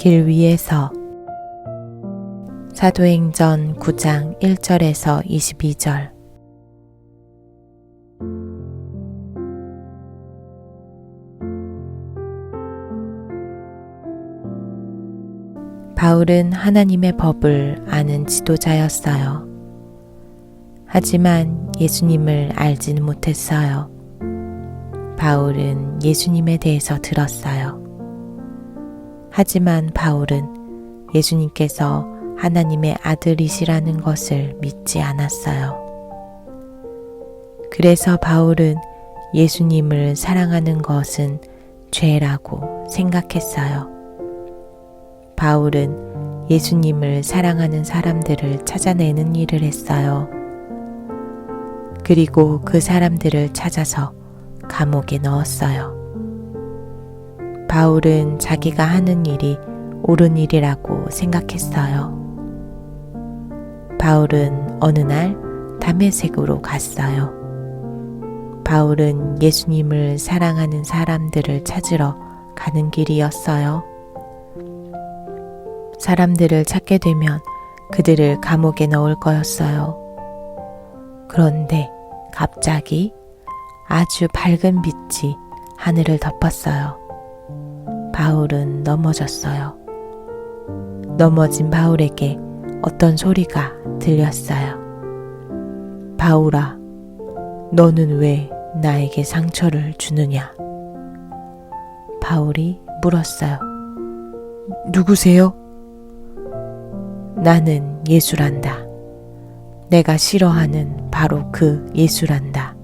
길 위에서 사도행전 9장 1절에서 22절. 바울은 하나님의 법을 아는 지도자였어요. 하지만 예수님을 알지는 못했어요. 바울은 예수님에 대해서 들었어요. 하지만 바울은 예수님께서 하나님의 아들이시라는 것을 믿지 않았어요. 그래서 바울은 예수님을 사랑하는 것은 죄라고 생각했어요. 바울은 예수님을 사랑하는 사람들을 찾아내는 일을 했어요. 그리고 그 사람들을 찾아서 감옥에 넣었어요. 바울은 자기가 하는 일이 옳은 일이라고 생각했어요. 바울은 어느 날 다메섹으로 갔어요. 바울은 예수님을 사랑하는 사람들을 찾으러 가는 길이었어요. 사람들을 찾게 되면 그들을 감옥에 넣을 거였어요. 그런데 갑자기 아주 밝은 빛이 하늘을 덮었어요. 바울은 넘어졌어요. 넘어진 바울에게 어떤 소리가 들렸어요. 바울아, 너는 왜 나에게 상처를 주느냐? 바울이 물었어요. 누구세요? 나는 예수란다. 내가 싫어하는 바로 그 예수란다.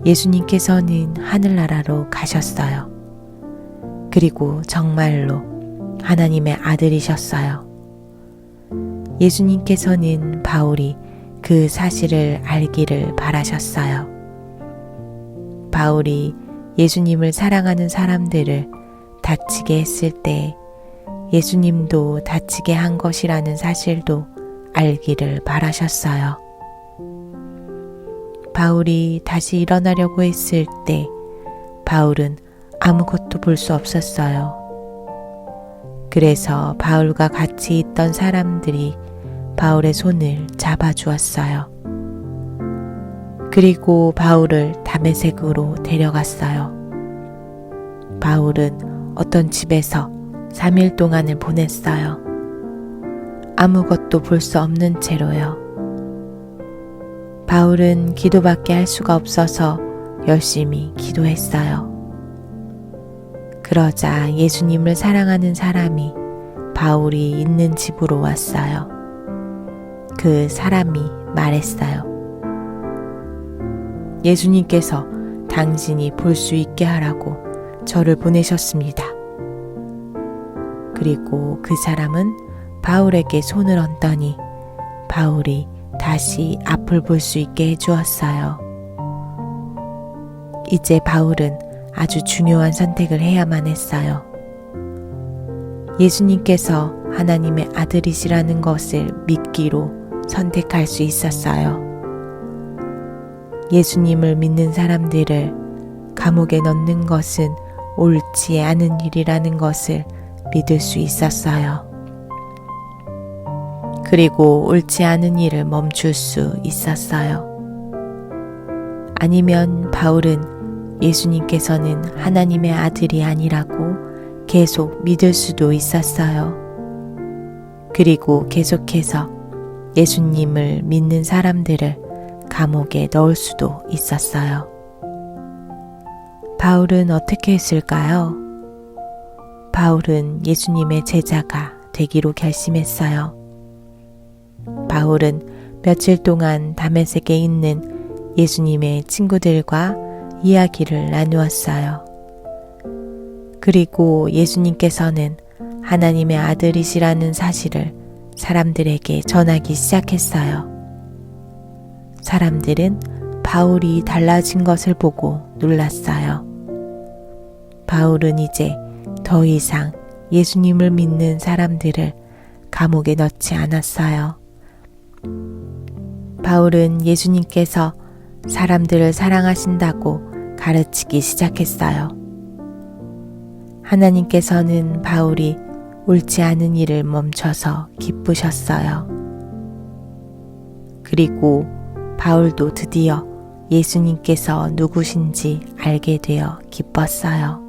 예수님께서는 하늘나라로 가셨어요. 그리고 정말로 하나님의 아들이셨어요. 예수님께서는 바울이 그 사실을 알기를 바라셨어요. 바울이 예수님을 사랑하는 사람들을 다치게 했을 때 예수님도 다치게 한 것이라는 사실도 알기를 바라셨어요. 바울이 다시 일어나려고 했을 때 바울은 아무것도 볼 수 없었어요. 그래서 바울과 같이 있던 사람들이 바울의 손을 잡아주었어요. 그리고 바울을 다메섹으로 데려갔어요. 바울은 어떤 집에서 3일 동안을 보냈어요. 아무것도 볼 수 없는 채로요. 바울은 기도밖에 할 수가 없어서 열심히 기도했어요. 그러자 예수님을 사랑하는 사람이 바울이 있는 집으로 왔어요. 그 사람이 말했어요. 예수님께서 당신이 볼 수 있게 하라고 저를 보내셨습니다. 그리고 그 사람은 바울에게 손을 얹더니 바울이 다시 앞을 볼 수 있게 해주었어요. 이제 바울은 아주 중요한 선택을 해야만 했어요. 예수님께서 하나님의 아들이시라는 것을 믿기로 선택할 수 있었어요. 예수님을 믿는 사람들을 감옥에 넣는 것은 옳지 않은 일이라는 것을 믿을 수 있었어요. 그리고 옳지 않은 일을 멈출 수 있었어요. 아니면 바울은 예수님께서는 하나님의 아들이 아니라고 계속 믿을 수도 있었어요. 그리고 계속해서 예수님을 믿는 사람들을 감옥에 넣을 수도 있었어요. 바울은 어떻게 했을까요? 바울은 예수님의 제자가 되기로 결심했어요. 바울은 며칠 동안 다메섹에 있는 예수님의 친구들과 이야기를 나누었어요. 그리고 예수님께서는 하나님의 아들이시라는 사실을 사람들에게 전하기 시작했어요. 사람들은 바울이 달라진 것을 보고 놀랐어요. 바울은 이제 더 이상 예수님을 믿는 사람들을 감옥에 넣지 않았어요. 바울은 예수님께서 사람들을 사랑하신다고 가르치기 시작했어요. 하나님께서는 바울이 옳지 않은 일을 멈춰서 기쁘셨어요. 그리고 바울도 드디어 예수님께서 누구신지 알게 되어 기뻤어요.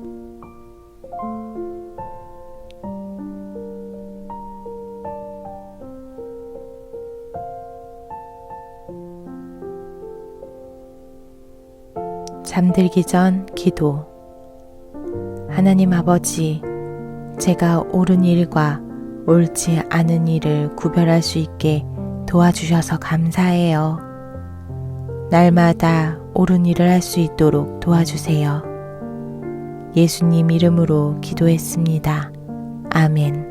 잠들기 전 기도. 하나님 아버지, 제가 옳은 일과 옳지 않은 일을 구별할 수 있게 도와주셔서 감사해요. 날마다 옳은 일을 할 수 있도록 도와주세요. 예수님 이름으로 기도했습니다. 아멘.